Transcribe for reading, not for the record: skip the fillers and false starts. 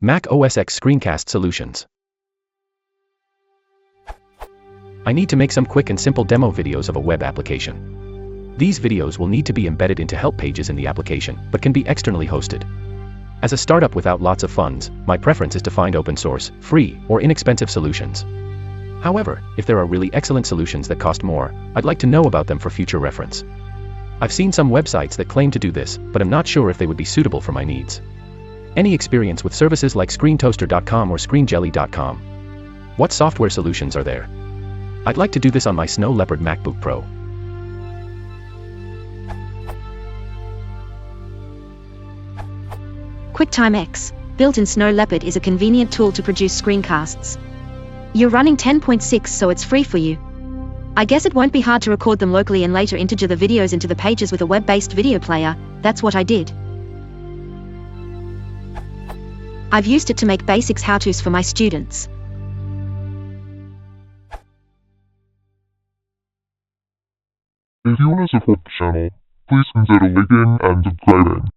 Mac Osx Screencast Solutions. I need to make some quick and simple demo videos of a web application. These videos will need to be embedded into help pages in the application, but can be externally hosted. As a startup without lots of funds, my preference is to find open source, free, or inexpensive solutions. However, if there are really excellent solutions that cost more, I'd like to know about them for future reference. I've seen some websites that claim to do this, but I'm not sure if they would be suitable for my needs. Any experience with services like screentoaster.com or screenjelly.com? What software solutions are there? I'd like to do this on my Snow Leopard MacBook Pro. QuickTime X, built-in Snow Leopard, is a convenient tool to produce screencasts. You're running 10.6, so it's free for you. I guess it won't be hard to record them locally and later integer the videos into the pages with a web-based video player. That's what I did. I've used it to make basics how-tos for my students. If you want to support the channel, please consider liking and subscribing.